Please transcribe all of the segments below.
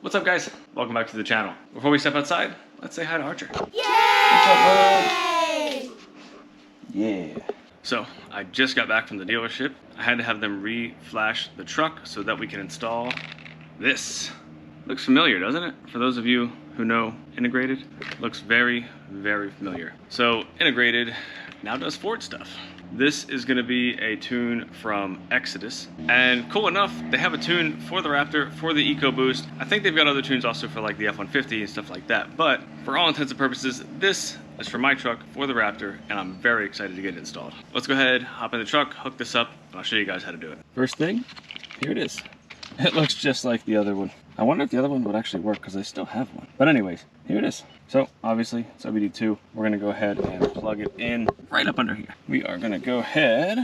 What's up, guys? Welcome back to the channel. Before we step outside, let's say hi to Archer. Yay! What's up, bud? Yeah. So, I just got back from the dealership. I had to have them re-flash the truck so that we can install this. Looks familiar, doesn't it? For those of you who know Integrated, looks very, very familiar. So, Integrated now does Ford stuff. This is going to be a tune from Xodus, and cool enough, they have a tune for the Raptor, for the EcoBoost. I think they've got other tunes also for like the F-150 and stuff like that, but for all intents and purposes, this is for my truck, for the Raptor, and I'm very excited to get it installed. Let's go ahead, hop in the truck, hook this up, and I'll show you guys how to do it. First thing, here it is. It looks just like the other one. I wonder if the other one would actually work because I still have one. But anyways, here it is. So obviously it's OBD2. We're gonna go ahead and plug it in right up under here. We are gonna go ahead,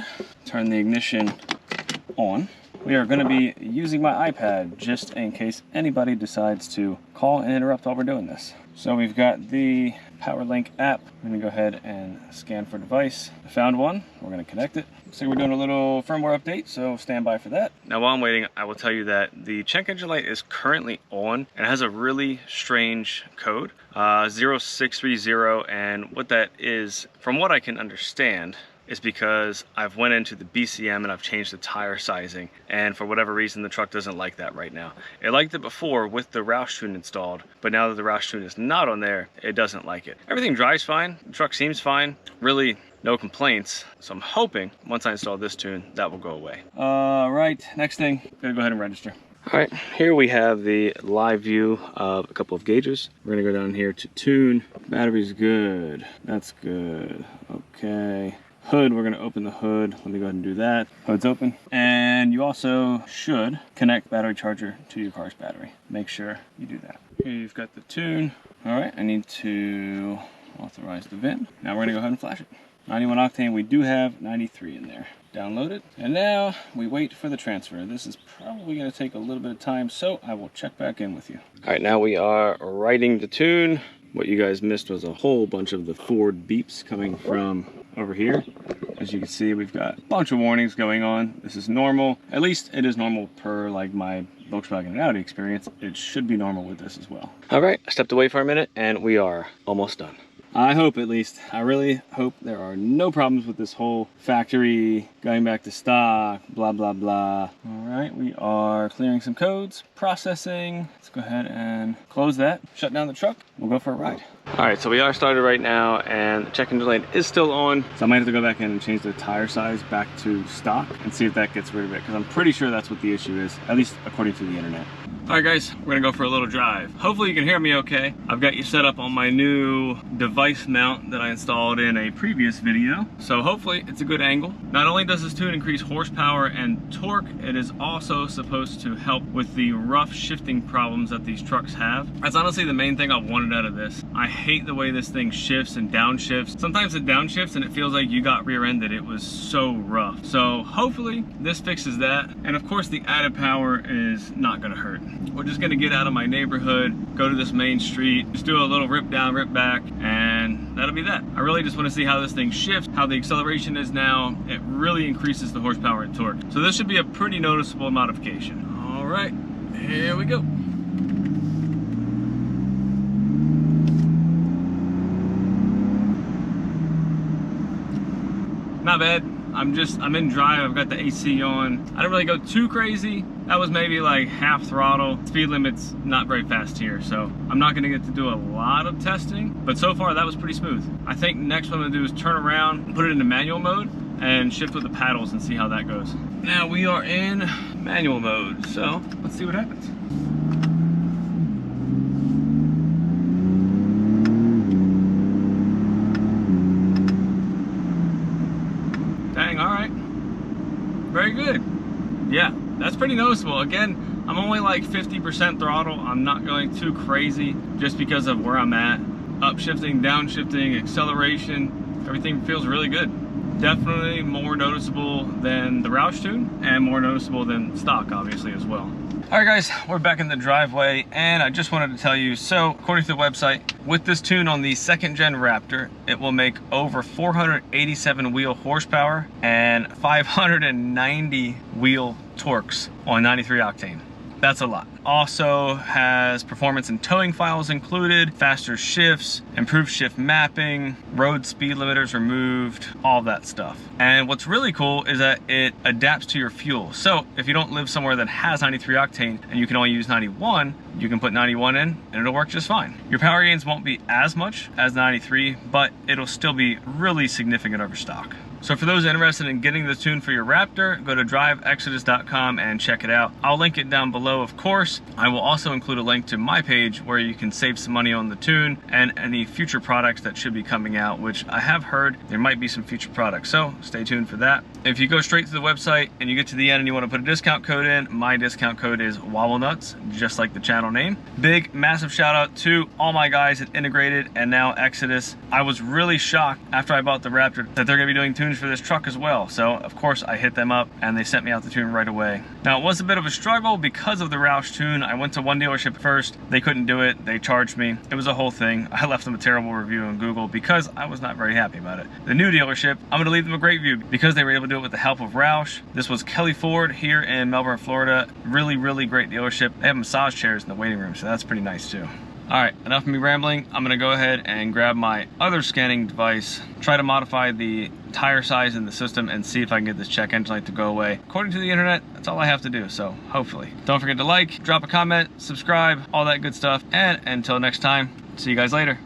turn the ignition on. We are gonna be using my iPad just in case anybody decides to call and interrupt while we're doing this. So we've got the PowerLink app. I'm gonna go ahead and scan for device. I found one, we're gonna connect it. So we're doing a little firmware update, so stand by for that. Now while I'm waiting, I will tell you that the check engine light is currently on and it has a really strange code, 0630, and what that is, from what I can understand, is because I've went into the BCM and I've changed the tire sizing, and for whatever reason the truck doesn't like that right now. It liked it before with the Roush tune installed, but now that the Roush tune is not on there, it doesn't like it. Everything drives fine, the truck seems fine, really no complaints, so I'm hoping once I install this tune that will go away. Right, next thing, gonna go ahead and register. All right, here we have the live view of a couple of gauges. We're gonna go down here to tune. Battery's good, that's good, okay. Hood, we're going to open the hood. Let me go ahead and do that. Hood's open. And you also should connect battery charger to your car's battery. Make sure you do that. Here you've got the tune. All right, I need to authorize the VIN. Now we're going to go ahead and flash it. 91 octane, we do have 93 in there. Download it. And now we wait for the transfer. This is probably going to take a little bit of time, so I will check back in with you. All right, now we are writing the tune. What you guys missed was a whole bunch of the Ford beeps coming from over here. As you can see, we've got a bunch of warnings going on. This is normal. At least it is normal per like my Volkswagen and Audi experience. It should be normal with this as well. All right, I stepped away for a minute and we are almost done. I hope, at least, I really hope there are no problems with this whole factory going back to stock, blah, blah, blah. All right, we are clearing some codes, processing. Let's go ahead and close that, shut down the truck. We'll go for a ride. All right, so we are started right now and the check engine light is still on. So I might have to go back in and change the tire size back to stock and see if that gets rid of it, because I'm pretty sure that's what the issue is, at least according to the internet. All right, guys, we're gonna go for a little drive. Hopefully you can hear me okay. I've got you set up on my new device mount that I installed in a previous video. So hopefully it's a good angle. Not only does this tune increase horsepower and torque, it is also supposed to help with the rough shifting problems that these trucks have. That's honestly the main thing I wanted out of this. I hate the way this thing shifts and downshifts. Sometimes it downshifts and it feels like you got rear-ended. It was so rough. So hopefully this fixes that. And of course the added power is not gonna hurt. We're just gonna get out of my neighborhood, go to this main street, just do a little rip down, rip back, and that'll be that. I really just wanna see how this thing shifts, how the acceleration is now. It really increases the horsepower and torque. So this should be a pretty noticeable modification. All right, here we go. Not bad. I'm in drive, I've got the AC on. I didn't really go too crazy. That was maybe like half throttle. Speed limit's not very fast here, so I'm not gonna get to do a lot of testing, but so far that was pretty smooth. I think next what I'm gonna do is turn around and put it into manual mode and shift with the paddles and see how that goes. Now we are in manual mode, so let's see what happens. Dang, all right. Very good. Yeah, that's pretty noticeable. Again, I'm only like 50% throttle. I'm not going too crazy just because of where I'm at. Upshifting, downshifting, acceleration, everything feels really good. Definitely more noticeable than the Roush tune and more noticeable than stock, obviously, as well. All right, guys, we're back in the driveway, and I just wanted to tell you, so according to the website, with this tune on the 2nd gen Raptor, it will make over 487 wheel horsepower and 590 wheel torques on 93 octane. that's a lot. Also has performance and towing files included, faster shifts, improved shift mapping, road speed limiters removed, all that stuff. And what's really cool is that it adapts to your fuel. So if you don't live somewhere that has 93 octane and you can only use 91, you can put 91 in and it'll work just fine. Your power gains won't be as much as 93, but it'll still be really significant over stock. So for those interested in getting the tune for your Raptor, go to drivexodus.com and check it out. I'll link it down below, of course. I will also include a link to my page where you can save some money on the tune and any future products that should be coming out, which I have heard there might be some future products, so stay tuned for that. If you go straight to the website and you get to the end and you want to put a discount code in, my discount code is WobbleNuts, just like the channel name. Big, massive shout out to all my guys at Integrated and now Xodus. I was really shocked after I bought the Raptor that they're going to be doing tunes for this truck as well. So of course I hit them up and they sent me out the tune right away. Now it was a bit of a struggle because of the Roush tune. I went to one dealership first, they couldn't do it, they charged me. It was a whole thing. I left them a terrible review on Google because I was not very happy about it. The new dealership, I'm going to leave them a great review because they were able to do it with the help of Roush. This was Kelly Ford here in Melbourne, Florida. Really, really great dealership. They have massage chairs in the waiting room, so that's pretty nice too. All right, enough of me rambling. I'm gonna go ahead and grab my other scanning device, try to modify the tire size in the system and see if I can get this check engine light to go away. According to the internet, that's all I have to do, so hopefully. Don't forget to like, drop a comment, subscribe, all that good stuff. And until next time, see you guys later.